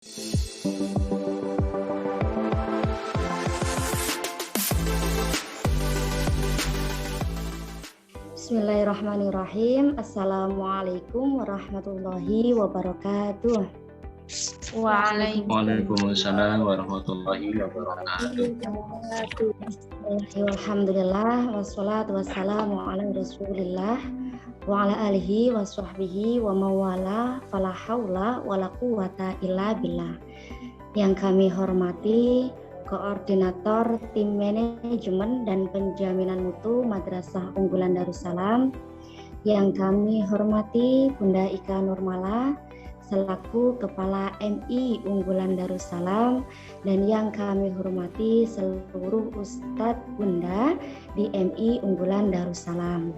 Bismillahirrahmanirrahim. Assalamualaikum warahmatullahi wabarakatuh. Waalaikumsalam warahmatullahi wabarakatuh. Alhamdulillah wassalatu wassalamu ala Rasulillah wa ala alihi wa sahbihi wa mawala fala haula wala quwata illa billah. Yang kami hormati Koordinator Tim Manajemen dan Penjaminan Mutu Madrasah Unggulan Darussalam, yang kami hormati Bunda Ika Nurmala selaku Kepala MI Unggulan Darussalam, dan yang kami hormati seluruh Ustadz Bunda di MI Unggulan Darussalam.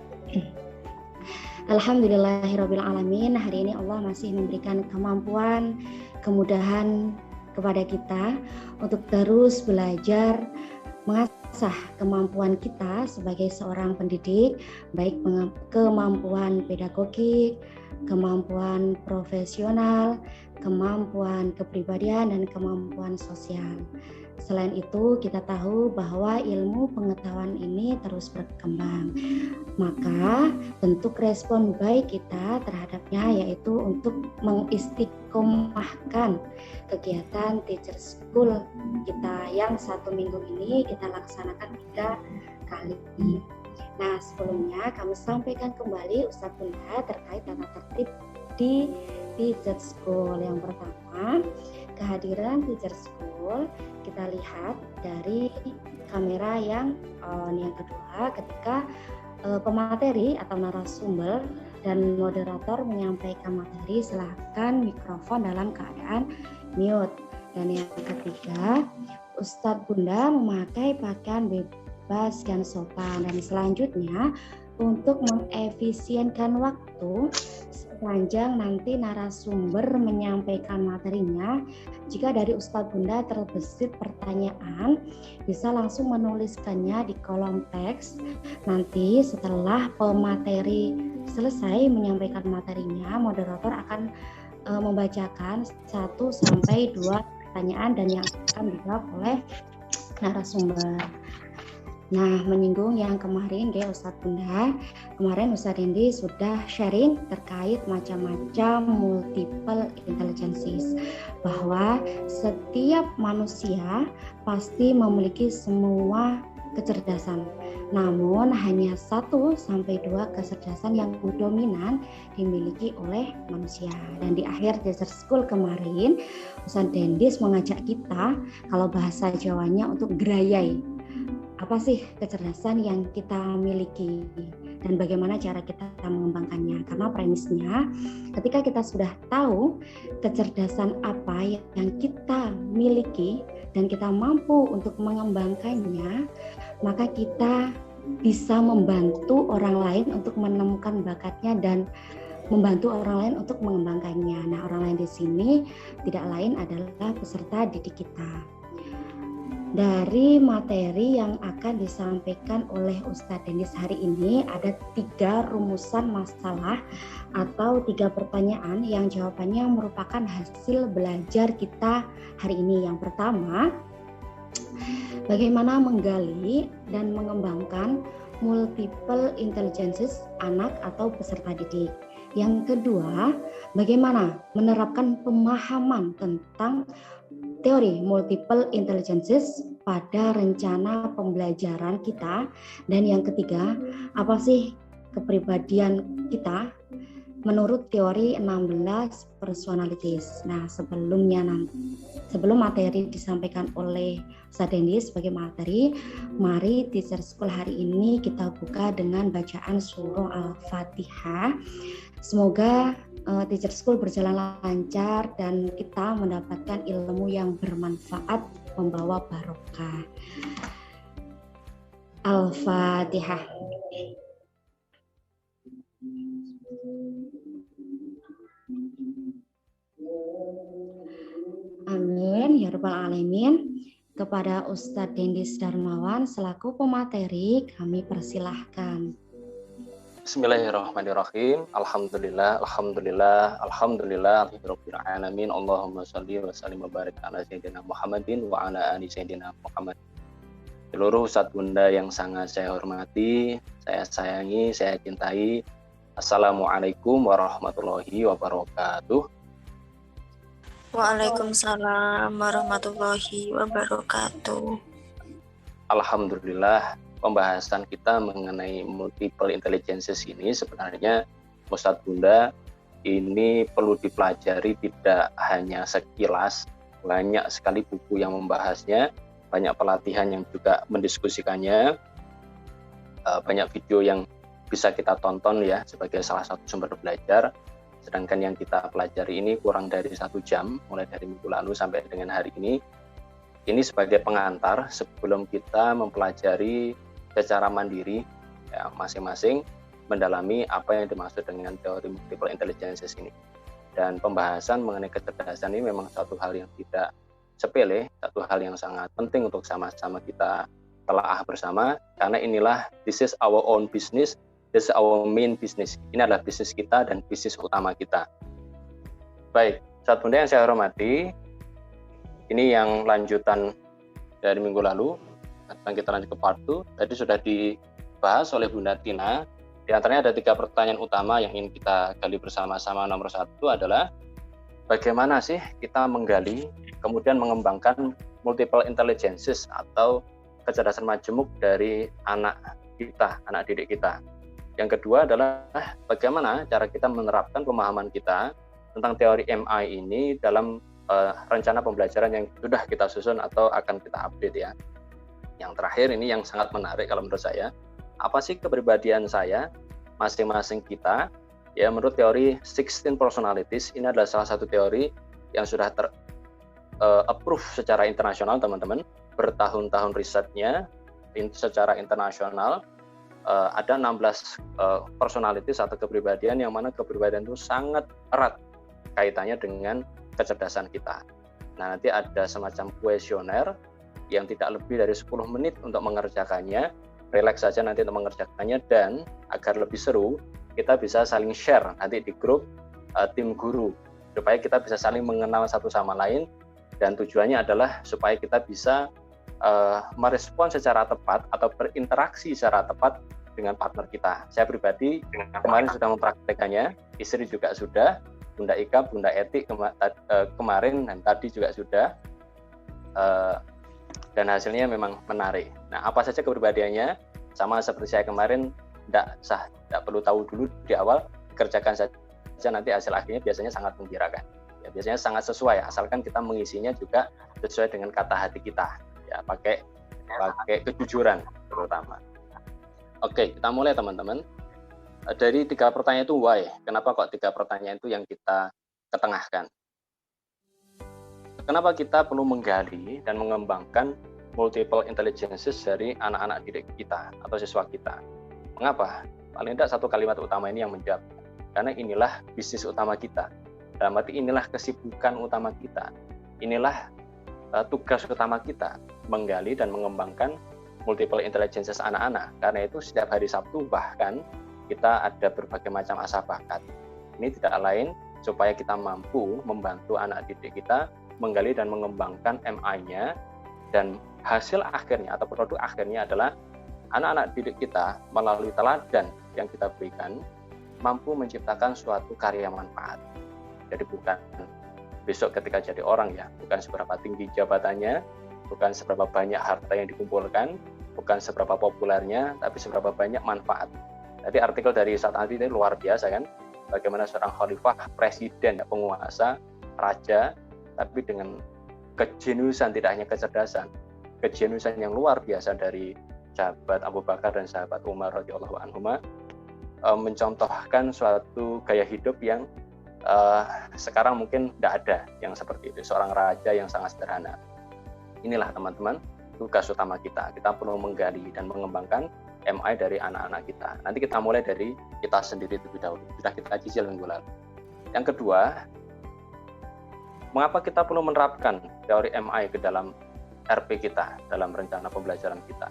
Alhamdulillahirabbil alamin. Hari ini Allah masih memberikan kemampuan, kemudahan kepada kita untuk terus belajar mengasah kemampuan kita sebagai seorang pendidik, baik kemampuan pedagogik, kemampuan profesional, kemampuan kepribadian, dan kemampuan sosial. Selain itu, kita tahu bahwa ilmu pengetahuan ini terus berkembang. Maka bentuk respon baik kita terhadapnya yaitu untuk mengistiqomahkan kegiatan Teacher School kita yang 1 minggu ini kita laksanakan 3 kali. Nah, sebelumnya kami sampaikan kembali Ustadz Bunda terkait tata tertib di Teacher School. Yang pertama, kehadiran Teacher School kita lihat dari kamera yang on. Yang kedua, ketika pemateri atau narasumber dan moderator menyampaikan materi, silakan mikrofon dalam keadaan mute. Dan yang ketiga, Ustadz Bunda memakai pakaian bebas dan sopan. Dan selanjutnya, untuk mengefisienkan waktu sepanjang nanti narasumber menyampaikan materinya, jika dari Ustadz Bunda terbesit pertanyaan, bisa langsung menuliskannya di kolom teks. Nanti setelah pemateri selesai menyampaikan materinya, moderator akan membacakan 1-2 pertanyaan dan yang akan dijawab oleh narasumber. Nah, menyinggung yang kemarin Ustadz Bunda, kemarin Ustadz Dendi sudah sharing terkait macam-macam multiple intelligences, bahwa setiap manusia pasti memiliki semua kecerdasan, namun hanya 1-2 kecerdasan yang dominan dimiliki oleh manusia. Dan di akhir Teacher School kemarin, Ustadz Dendis mengajak kita, kalau bahasa Jawanya, untuk gerayai. Apa sih kecerdasan yang kita miliki dan bagaimana cara kita mengembangkannya? Karena premisnya, ketika kita sudah tahu kecerdasan apa yang kita miliki dan kita mampu untuk mengembangkannya, maka kita bisa membantu orang lain untuk menemukan bakatnya dan membantu orang lain untuk mengembangkannya. Nah, orang lain di sini tidak lain adalah peserta didik kita. Dari materi yang akan disampaikan oleh Ustadz Denis hari ini, ada 3 rumusan masalah atau 3 pertanyaan yang jawabannya merupakan hasil belajar kita hari ini. Yang pertama, bagaimana menggali dan mengembangkan multiple intelligences anak atau peserta didik. Yang kedua, bagaimana menerapkan pemahaman tentang teori multiple intelligences pada rencana pembelajaran kita. Dan yang ketiga, apa sih kepribadian kita menurut teori 16 personalities. Nah, sebelum materi disampaikan oleh Ustadz Dendi sebagai materi, mari Teacher School hari ini kita buka dengan bacaan surah Al-Fatihah. Semoga Teacher School berjalan lancar dan kita mendapatkan ilmu yang bermanfaat, membawa barokah. Al-Fatihah. Amin ya rabbal alamin. Kepada Ustadz Dendis Darmawan selaku pemateri kami persilahkan. Bismillahirrahmanirrahim. Alhamdulillah, alhamdulillah, alhamdulillah, rabbil alamin. Allahumma shalli wa sallim wa barik ala sayyidina Muhammadin wa ala ali sayyidina Muhammad. Seluruh Ustadz Bunda yang sangat saya hormati, saya sayangi, saya cintai. Assalamualaikum warahmatullahi wabarakatuh. Waalaikumsalam warahmatullahi wabarakatuh. Alhamdulillah, pembahasan kita mengenai multiple intelligences ini sebenarnya Ustadz Bunda ini perlu dipelajari tidak hanya sekilas, banyak sekali buku yang membahasnya, banyak pelatihan yang juga mendiskusikannya, banyak video yang bisa kita tonton ya sebagai salah satu sumber belajar. Sedangkan yang kita pelajari ini kurang dari 1 jam, mulai dari minggu lalu sampai dengan hari ini. Ini sebagai pengantar sebelum kita mempelajari secara mandiri, ya, masing-masing mendalami apa yang dimaksud dengan teori multiple intelligences ini. Dan pembahasan mengenai kecerdasan ini memang satu hal yang tidak sepele, satu hal yang sangat penting untuk sama-sama kita telaah bersama, karena inilah this is our own business. This is our main business. Ini adalah bisnis kita dan bisnis utama kita. Baik, Ustadz Bunda yang saya hormati, ini yang lanjutan dari minggu lalu. Sekarang kita lanjut ke part 2. Tadi sudah dibahas oleh Bunda Tina. Di antaranya ada 3 pertanyaan utama yang ingin kita gali bersama-sama. Nomor 1 adalah bagaimana sih kita menggali, kemudian mengembangkan multiple intelligences atau kecerdasan majemuk dari anak kita, anak didik kita. Yang kedua adalah bagaimana cara kita menerapkan pemahaman kita tentang teori MI ini dalam rencana pembelajaran yang sudah kita susun atau akan kita update ya. Yang terakhir ini yang sangat menarik kalau menurut saya, apa sih kepribadian saya, masing-masing kita, ya menurut teori 16 personalities, ini adalah salah satu teori yang sudah approve secara internasional teman-teman, bertahun-tahun risetnya secara internasional. Ada 16 personalities atau kepribadian yang mana kepribadian itu sangat erat kaitannya dengan kecerdasan kita. Nah, nanti ada semacam kuesioner yang tidak lebih dari 10 menit untuk mengerjakannya. Relax saja nanti untuk mengerjakannya, dan agar lebih seru, kita bisa saling share nanti di grup tim guru, supaya kita bisa saling mengenal satu sama lain, dan tujuannya adalah supaya kita bisa merespon secara tepat atau berinteraksi secara tepat dengan partner kita. Saya pribadi kemarin sudah mempraktekannya, istri juga sudah, Bunda Ika, Bunda Eti kemarin dan tadi juga sudah, dan hasilnya memang menarik. Nah, apa saja kepribadiannya? Sama seperti saya kemarin, tidak perlu tahu dulu di awal, kerjakan saja, nanti hasil akhirnya biasanya sangat menggembirakan. Ya, biasanya sangat sesuai, asalkan kita mengisinya juga sesuai dengan kata hati kita. Ya, pakai kejujuran terutama. Oke, kita mulai teman-teman. Dari 3 pertanyaan itu why? Kenapa kok 3 pertanyaan itu yang kita ketengahkan? Kenapa kita perlu menggali dan mengembangkan multiple intelligences dari anak-anak didik kita atau siswa kita? Mengapa? Paling tidak 1 kalimat utama ini yang menjawab. Karena inilah bisnis utama kita. Dalam arti inilah kesibukan utama kita. Inilah tugas utama kita, menggali dan mengembangkan multiple intelligences anak-anak. Karena itu setiap hari Sabtu bahkan kita ada berbagai macam asah bakat. Ini tidak lain supaya kita mampu membantu anak didik kita menggali dan mengembangkan MI-nya, dan hasil akhirnya atau produk akhirnya adalah anak-anak didik kita melalui teladan yang kita berikan mampu menciptakan suatu karya manfaat. Jadi bukan besok ketika jadi orang ya, bukan seberapa tinggi jabatannya, bukan seberapa banyak harta yang dikumpulkan, bukan seberapa populernya, tapi seberapa banyak manfaat. Tadi artikel dari Ustadz Andi ini luar biasa kan, bagaimana seorang khalifah, presiden, penguasa, raja, tapi dengan kejeniusan, tidak hanya kecerdasan, kejeniusan yang luar biasa dari sahabat Abu Bakar dan sahabat Umar radhiyallahu anhuma, mencontohkan suatu gaya hidup yang sekarang mungkin tidak ada yang seperti itu, seorang raja yang sangat sederhana. Inilah teman-teman tugas utama kita. Kita perlu menggali dan mengembangkan MI dari anak-anak kita. Nanti kita mulai dari kita sendiri terlebih dahulu. Sudah kita cicil minggu lalu. Yang kedua, mengapa kita perlu menerapkan teori MI ke dalam RP kita, dalam rencana pembelajaran kita?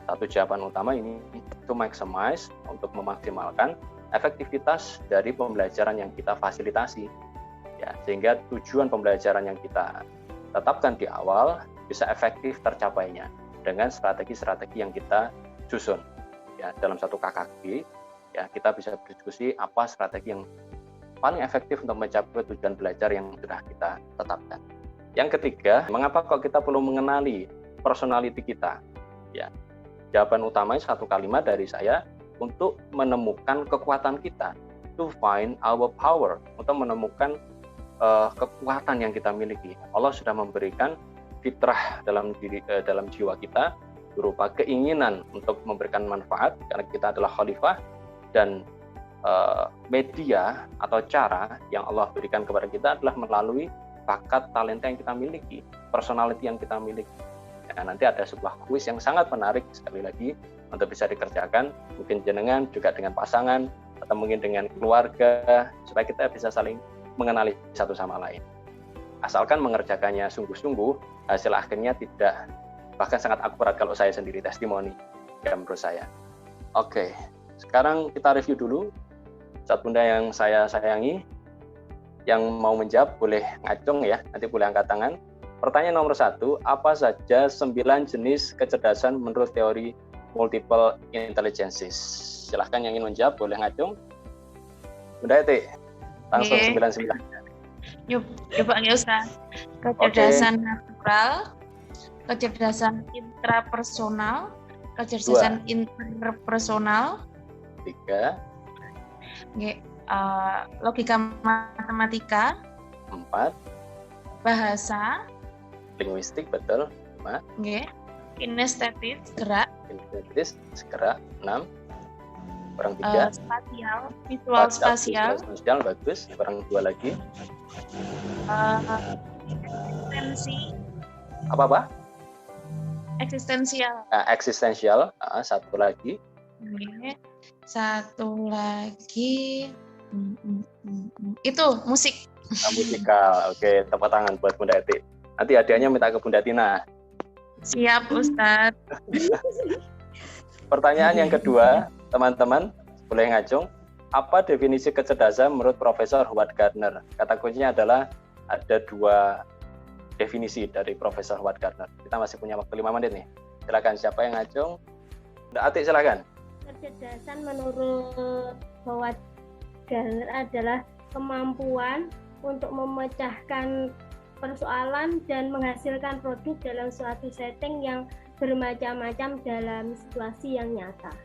Satu jawaban utama ini to maximize, untuk memaksimalkan efektivitas dari pembelajaran yang kita fasilitasi. Ya, sehingga tujuan pembelajaran yang kita tetapkan di awal bisa efektif tercapainya dengan strategi-strategi yang kita susun. Ya, dalam satu KKG, ya kita bisa berdiskusi apa strategi yang paling efektif untuk mencapai tujuan belajar yang sudah kita tetapkan. Yang ketiga, mengapa kok kita perlu mengenali personality kita? Ya, jawaban utamanya satu kalimat dari saya, untuk menemukan kekuatan kita, to find our power, untuk menemukan kekuatan yang kita miliki. Allah sudah memberikan fitrah dalam jiwa kita berupa keinginan untuk memberikan manfaat karena kita adalah khalifah, dan media atau cara yang Allah berikan kepada kita adalah melalui bakat, talenta yang kita miliki, personality yang kita miliki. Ya, nanti ada sebuah kuis yang sangat menarik sekali lagi untuk bisa dikerjakan, mungkin jenengan juga dengan pasangan atau mungkin dengan keluarga, supaya kita bisa saling mengenali satu sama lain. Asalkan mengerjakannya sungguh-sungguh, hasil akhirnya tidak, bahkan sangat akurat kalau saya sendiri testimoni ya menurut saya. Oke, sekarang kita review dulu. Ustadz Bunda yang saya sayangi, yang mau menjawab boleh ngacung ya, nanti boleh angkat tangan. Pertanyaan nomor 1, apa saja 9 jenis kecerdasan menurut teori multiple intelligences? Silahkan yang ingin menjawab boleh ngacung. Bunda Eti, langsung 99. Coba ya Ustaz. Kecerdasan natural, kecerdasan intrapersonal, kecerdasan interpersonal, 3, logika matematika, 4, bahasa, linguistik, betul, 5, kinestetis, gerak, 6, kurang 3, spasial, visual spasial, bagus, kurang 2 lagi, eksistensi, apa? Eksistensial. Eksistensial, 1 lagi. Satu lagi, itu musik. Musikal. Oke, tepuk tangan buat Bunda Eti. Nanti hadiahnya minta ke Bunda Tina. Siap, Ustadz. Pertanyaan yang kedua, teman-teman, boleh ngacung. Apa definisi kecerdasan menurut Profesor Howard Gardner? Kata kuncinya adalah ada 2 definisi dari Profesor Howard Gardner. Kita masih punya waktu 5 menit nih. Silakan, siapa yang ngacung? Mbak Ati, silakan. Kecerdasan menurut Howard Gardner adalah kemampuan untuk memecahkan persoalan dan menghasilkan produk dalam suatu setting yang bermacam-macam dalam situasi yang nyata.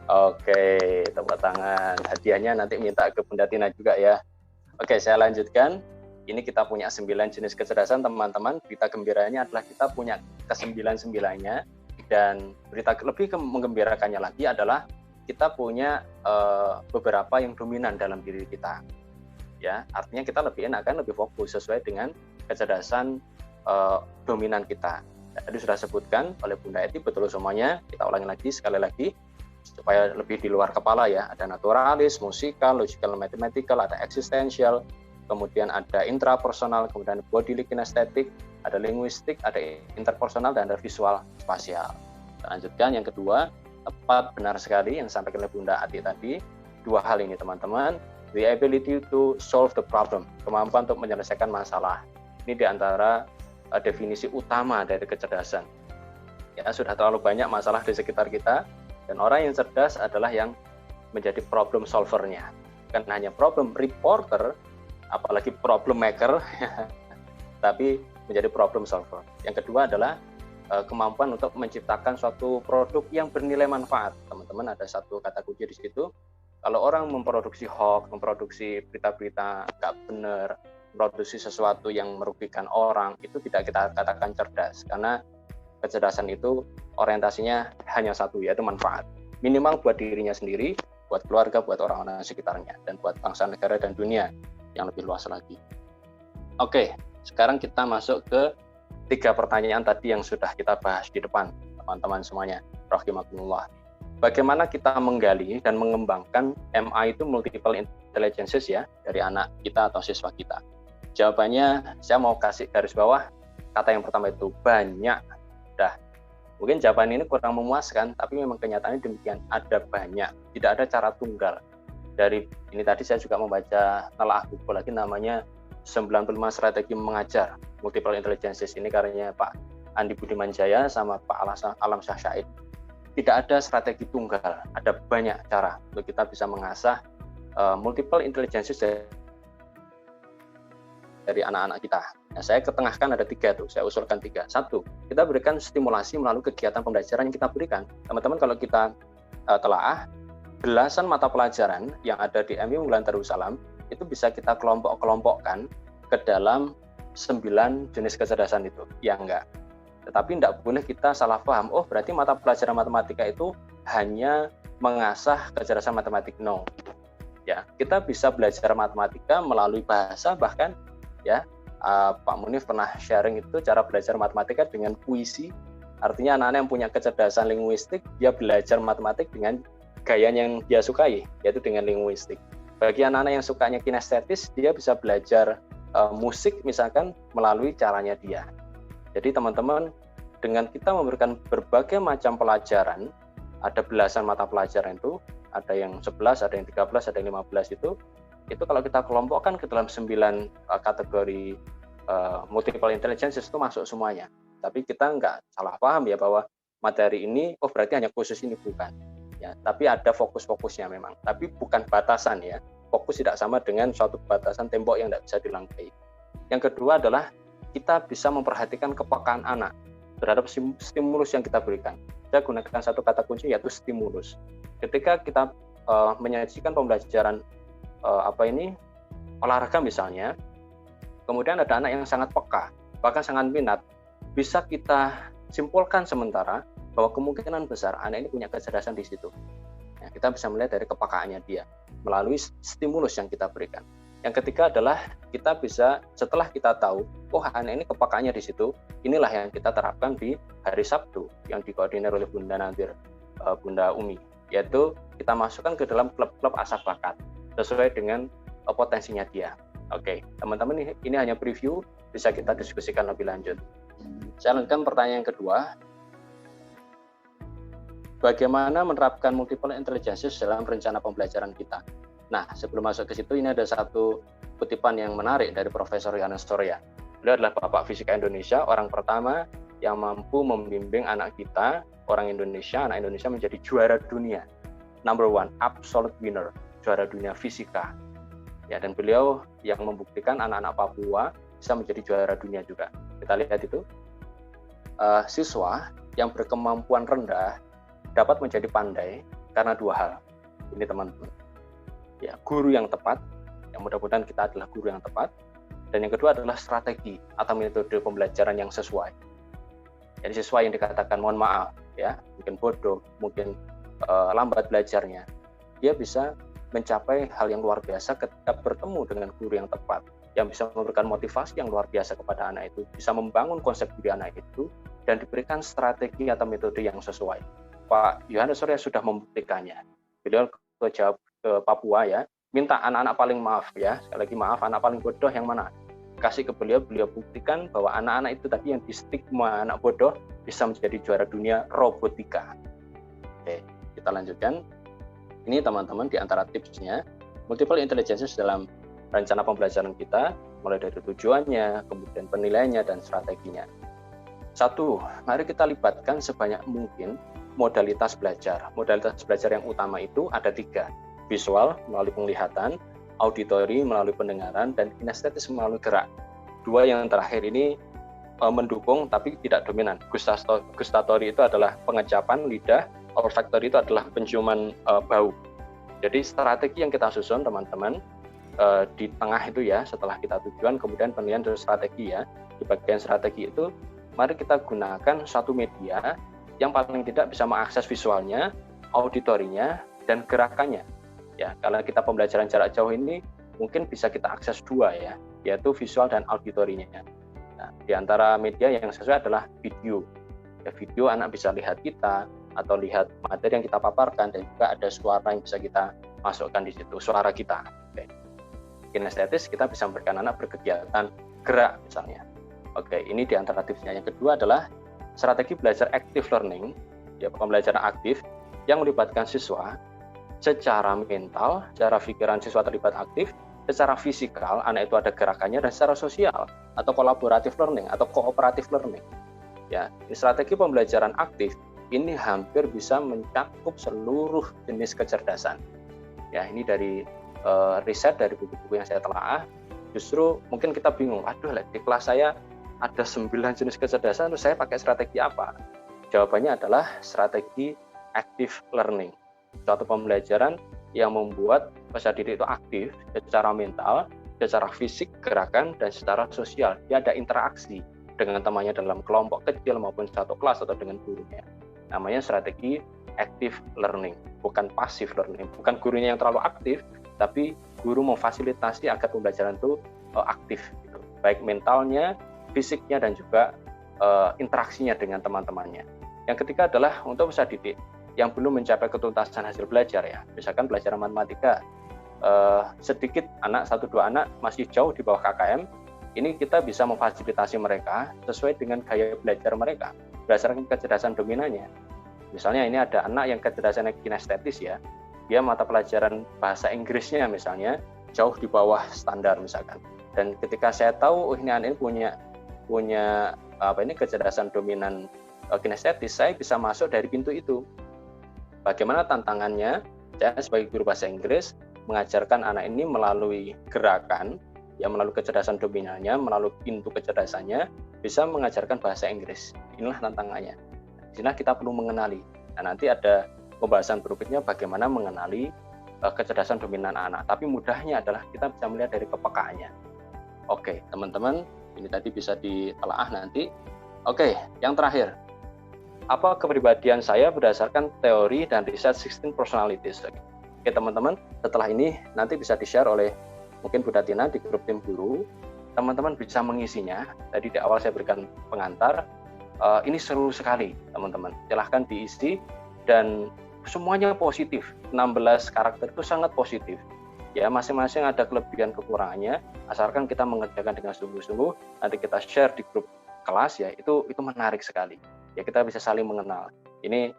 Oke, tepuk tangan. Hadiahnya nanti minta ke Bunda Tina juga ya. Oke, saya lanjutkan. Ini kita punya 9 jenis kecerdasan, teman-teman. Berita gembiranya adalah kita punya ke-9-9-nya. Dan berita lebih menggembirakannya lagi adalah kita punya beberapa yang dominan dalam diri kita. Ya, artinya kita lebih enak kan, lebih fokus sesuai dengan kecerdasan dominan kita. Tadi sudah sebutkan oleh Bunda Eti, betul semuanya. Kita ulangi lagi sekali lagi supaya lebih di luar kepala ya. Ada naturalis, musikal, logical, mathematical, ada existential, kemudian ada intrapersonal, kemudian bodily kinesthetic, ada linguistik, ada interpersonal, dan ada visual spasial. Kita lanjutkan yang kedua, tepat benar sekali yang disampaikan oleh Bunda Ati tadi. 2 hal ini teman-teman, the ability to solve the problem, kemampuan untuk menyelesaikan masalah. Ini diantara definisi utama dari kecerdasan. Ya, sudah terlalu banyak masalah di sekitar kita, dan orang yang cerdas adalah yang menjadi problem solvernya. Bukan hanya problem reporter, apalagi problem maker, tapi menjadi problem solver. Yang kedua adalah kemampuan untuk menciptakan suatu produk yang bernilai manfaat. Teman-teman, ada satu kata kunci di situ. Kalau orang memproduksi hoax, memproduksi berita-berita nggak benar, memproduksi sesuatu yang merugikan orang, itu tidak kita katakan cerdas. Karena kecerdasan itu orientasinya hanya satu, yaitu manfaat. Minimal buat dirinya sendiri, buat keluarga, buat orang-orang sekitarnya, dan buat bangsa, negara, dan dunia yang lebih luas lagi. Oke, sekarang kita masuk ke 3 pertanyaan tadi yang sudah kita bahas di depan, teman-teman semuanya. Rahimakumullah. Bagaimana kita menggali dan mengembangkan MI itu multiple intelligences ya, dari anak kita atau siswa kita? Jawabannya, saya mau kasih garis bawah, kata yang pertama itu banyak. Udah, Mungkin jawaban ini kurang memuaskan, tapi memang kenyataannya demikian. Ada banyak, tidak ada cara tunggal. Dari ini tadi saya juga membaca telah buku lagi namanya 95 Strategi Mengajar Multiple Intelligences. Ini karyanya Pak Andi Budiman Jaya sama Pak Alam Syah Syahid. Tidak ada strategi tunggal, ada banyak cara untuk kita bisa mengasah multiple intelligences dari anak-anak kita. Nah, saya ketengahkan ada 3 tuh, saya usulkan 3. 1, kita berikan stimulasi melalui kegiatan pembelajaran yang kita berikan. Teman-teman kalau kita telaah, belasan mata pelajaran yang ada di MI Unggulan Darussalam itu bisa kita kelompok-kelompokkan ke dalam 9 jenis kecerdasan itu. Ya enggak. Tetapi tidak boleh kita salah paham, oh berarti mata pelajaran matematika itu hanya mengasah kecerdasan matematik. No. Ya, kita bisa belajar matematika melalui bahasa, bahkan ya Pak Munif pernah sharing itu cara belajar matematika dengan puisi. Artinya anak-anak yang punya kecerdasan linguistik, dia belajar matematik dengan gaya yang dia sukai, yaitu dengan linguistik. Bagi anak-anak yang sukanya kinestetis, dia bisa belajar musik misalkan melalui caranya dia. Jadi teman-teman, dengan kita memberikan berbagai macam pelajaran, ada belasan mata pelajaran itu, ada yang 11, ada yang 13, ada yang 15 itu kalau kita kelompokkan ke dalam 9 kategori multiple intelligences itu masuk semuanya. Tapi kita nggak salah paham ya bahwa materi ini, oh berarti hanya khusus ini, bukan. Ya, tapi ada fokus-fokusnya memang. Tapi bukan batasan ya. Fokus tidak sama dengan suatu batasan tembok yang tidak bisa dilangkahi. Yang kedua adalah kita bisa memperhatikan kepekaan anak terhadap stimulus yang kita berikan. Saya gunakan satu kata kunci yaitu stimulus. Ketika kita menyajikan pembelajaran olahraga misalnya, kemudian ada anak yang sangat peka, bahkan sangat minat, bisa kita simpulkan sementara bahwa kemungkinan besar anak ini punya kecerdasan di situ. Nah, kita bisa melihat dari kepekaannya dia melalui stimulus yang kita berikan. Yang ketiga adalah kita bisa, setelah kita tahu, oh anak ini kepekaannya di situ, inilah yang kita terapkan di hari Sabtu yang dikoordinir oleh Bunda Nantir, Bunda Umi, yaitu kita masukkan ke dalam klub-klub asah bakat sesuai dengan potensinya dia. Oke, teman-teman, ini hanya preview, bisa kita diskusikan lebih lanjut. Saya lanjutkan pertanyaan yang kedua. Bagaimana menerapkan multiple intelligences dalam rencana pembelajaran kita? Nah, sebelum masuk ke situ, ini ada satu kutipan yang menarik dari Profesor Yohanes Surya. Beliau adalah Bapak Fisika Indonesia, orang pertama yang mampu membimbing anak kita, orang Indonesia, anak Indonesia menjadi juara dunia. Number 1, absolute winner, juara dunia fisika. Ya, dan beliau yang membuktikan anak-anak Papua bisa menjadi juara dunia juga. Kita lihat itu. Siswa yang berkemampuan rendah dapat menjadi pandai karena 2 hal. Ini teman-teman. Ya, guru yang tepat, yang mudah-mudahan kita adalah guru yang tepat. Dan yang kedua adalah strategi atau metode pembelajaran yang sesuai. Jadi siswa yang dikatakan mohon maaf, ya, mungkin bodoh, mungkin lambat belajarnya, dia bisa mencapai hal yang luar biasa ketika bertemu dengan guru yang tepat, yang bisa memberikan motivasi yang luar biasa kepada anak itu, bisa membangun konsep diri anak itu, dan diberikan strategi atau metode yang sesuai. Pak Yohanes Surya sudah membuktikannya. Beliau ke Papua ya, minta anak-anak paling maaf ya, sekali lagi maaf, anak paling bodoh yang mana? Kasih ke beliau buktikan bahwa anak-anak itu tadi yang di stigma anak bodoh bisa menjadi juara dunia robotika. Oke, kita lanjutkan. Ini teman-teman di antara tipsnya, multiple intelligences dalam rencana pembelajaran kita, mulai dari tujuannya, kemudian penilaiannya, dan strateginya. 1, mari kita libatkan sebanyak mungkin modalitas belajar. Modalitas belajar yang utama itu ada 3, visual melalui penglihatan, auditori melalui pendengaran, dan kinestetis melalui gerak. 2 yang terakhir ini mendukung tapi tidak dominan. Gustatory itu adalah pengecapan lidah, olfactory itu adalah penciuman bau. Jadi strategi yang kita susun teman-teman di tengah itu ya, setelah kita tujuan, kemudian penilaian dan strategi ya. Di bagian strategi itu, mari kita gunakan satu media yang paling tidak bisa mengakses visualnya, auditorinya, dan gerakannya. Ya, kalau kita pembelajaran jarak jauh ini mungkin bisa kita akses 2 ya, yaitu visual dan auditorinya. Nah, di antara media yang sesuai adalah video. Ya, video anak bisa lihat kita atau lihat materi yang kita paparkan, dan juga ada suara yang bisa kita masukkan di situ, suara kita. Oke. Kinestetis kita bisa memberikan anak berkegiatan gerak misalnya. Oke, ini di antara tipsnya. Yang kedua adalah strategi belajar active learning, ya pembelajaran aktif yang melibatkan siswa secara mental, secara pikiran siswa terlibat aktif, secara fisikal anak itu ada gerakannya, dan secara sosial atau collaborative learning atau cooperative learning. Ya, strategi pembelajaran aktif ini hampir bisa mencakup seluruh jenis kecerdasan. Ya, ini dari riset dari buku-buku yang saya telaah. Justru mungkin kita bingung, aduh di kelas saya ada 9 jenis kecerdasan, terus saya pakai strategi apa? Jawabannya adalah strategi active learning. Suatu pembelajaran yang membuat peserta didik itu aktif secara mental, secara fisik, gerakan, dan secara sosial. Dia ada interaksi dengan temannya dalam kelompok kecil maupun satu kelas atau dengan gurunya. Namanya strategi active learning, bukan passive learning. Bukan gurunya yang terlalu aktif, tapi guru memfasilitasi agar pembelajaran itu aktif, gitu. Baik mentalnya, fisiknya, dan juga interaksinya dengan teman-temannya. Yang ketiga adalah untuk peserta didik yang belum mencapai ketuntasan hasil belajar, ya. Misalkan pelajaran matematika, sedikit anak, 1-2 anak masih jauh di bawah KKM, ini kita bisa memfasilitasi mereka sesuai dengan gaya belajar mereka, berdasarkan kecerdasan dominannya. Misalnya ini ada anak yang kecerdasannya kinestetis, ya, dia mata pelajaran bahasa Inggrisnya misalnya jauh di bawah standar misalkan. Dan ketika saya tahu ini anak ini punya kecerdasan dominan kinestetis, saya bisa masuk dari pintu itu. Bagaimana tantangannya? Saya sebagai guru bahasa Inggris mengajarkan anak ini melalui gerakan, ya, melalui kecerdasan dominannya, melalui pintu kecerdasannya, bisa mengajarkan bahasa Inggris. Inilah tantangannya. Disinilah kita perlu mengenali. Nah, nanti ada pembahasan berikutnya bagaimana mengenali kecerdasan dominan anak. Tapi mudahnya adalah kita bisa melihat dari kepekaannya. Oke, teman-teman, ini tadi bisa ditelaah nanti. Oke, yang terakhir. Apa kepribadian saya berdasarkan teori dan riset 16 personalities. Oke, teman-teman, setelah ini nanti bisa di-share oleh mungkin Bu Datina di grup tim guru. Teman-teman bisa mengisinya. Tadi di awal saya berikan pengantar. Ini seru sekali, teman-teman. Silahkan diisi dan semuanya positif. 16 karakter itu sangat positif. Ya, masing-masing ada kelebihan kekurangannya. Asalkan kita mengerjakan dengan sungguh-sungguh, nanti kita share di grup kelas, ya, itu menarik sekali. Ya, kita bisa saling mengenal. Ini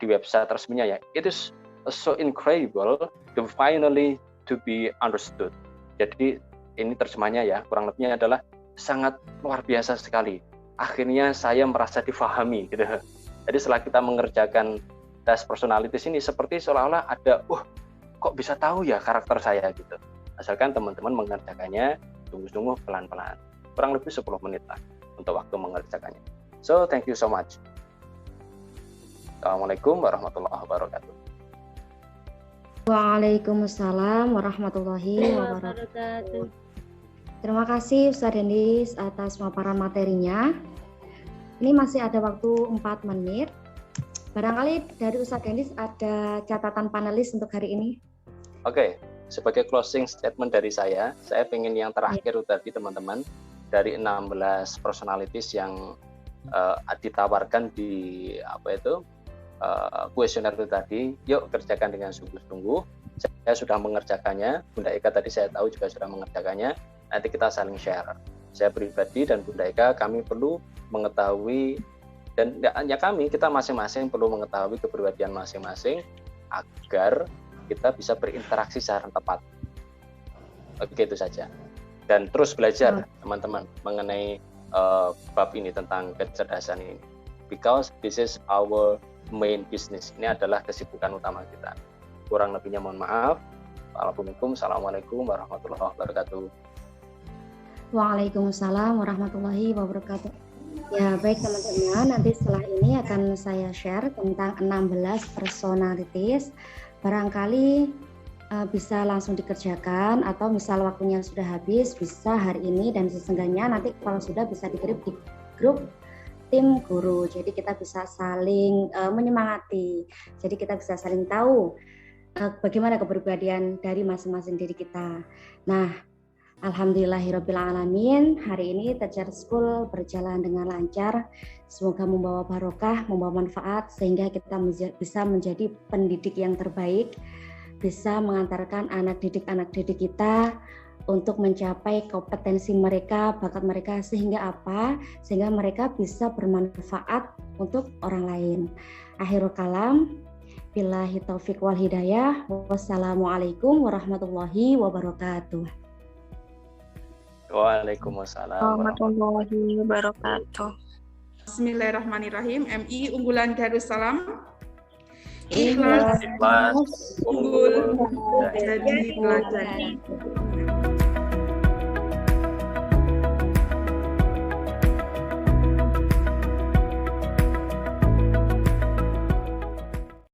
di website resminya, ya. It is so incredible to finally to be understood. Jadi ini terjemahnya, ya, kurang lebihnya adalah sangat luar biasa sekali. Akhirnya saya merasa difahami, gitu. Jadi setelah kita mengerjakan tes personalities ini seperti seolah-olah ada, kok bisa tahu ya karakter saya, gitu. Asalkan teman-teman mengerjakannya sungguh-sungguh pelan-pelan. Kurang lebih 10 menit lah untuk waktu mengerjakannya. So, thank you so much. Assalamualaikum warahmatullahi wabarakatuh. Waalaikumsalam warahmatullahi wabarakatuh. Terima kasih Ustaz Denis atas paparan materinya. Ini masih ada waktu 4 menit. Barangkali dari Ustaz Denis ada catatan panelis untuk hari ini. Oke, sebagai closing statement dari saya ingin yang terakhir tadi, teman-teman, dari 16 personalities yang ditawarkan di kuesioner itu tadi, yuk kerjakan dengan sungguh-sungguh. Saya sudah mengerjakannya, Bunda Eka tadi saya tahu juga sudah mengerjakannya. Nanti kita saling share. Saya pribadi dan Bunda Eka, kami perlu mengetahui, dan hanya kita masing-masing perlu mengetahui kepribadian masing-masing agar kita bisa berinteraksi secara tepat. Oke, itu saja. Dan terus belajar, teman-teman, mengenai bab ini tentang kecerdasan ini. Because this is our main business. Ini adalah kesibukan utama kita. Kurang lebihnya mohon maaf. Assalamualaikum warahmatullahi wabarakatuh. Waalaikumsalam warahmatullahi wabarakatuh. Ya, baik teman-teman, nanti setelah ini akan saya share tentang 16 personalities. Barangkali bisa langsung dikerjakan, atau misal waktunya sudah habis, bisa hari ini, dan sesungguhnya nanti kalau sudah bisa dikirim di grup tim guru. Jadi kita bisa saling menyemangati. Jadi kita bisa saling tahu bagaimana kepribadian dari masing-masing diri kita. Nah, alhamdulillahirabbil alamin, hari ini Teacher School berjalan dengan lancar. Semoga membawa barokah, membawa manfaat, sehingga kita bisa menjadi pendidik yang terbaik, bisa mengantarkan anak didik kita untuk mencapai kompetensi mereka, bakat mereka, sehingga apa? Sehingga mereka bisa bermanfaat untuk orang lain. Akhirul kalam, billahi taufiq wal hidayah. Wassalamualaikum warahmatullahi wabarakatuh. Waalaikumsalam warahmatullahi wabarakatuh. Bismillahirrahmanirrahim. MI unggulan Darussalam. Ikhlas, Unggul jadi pelajar.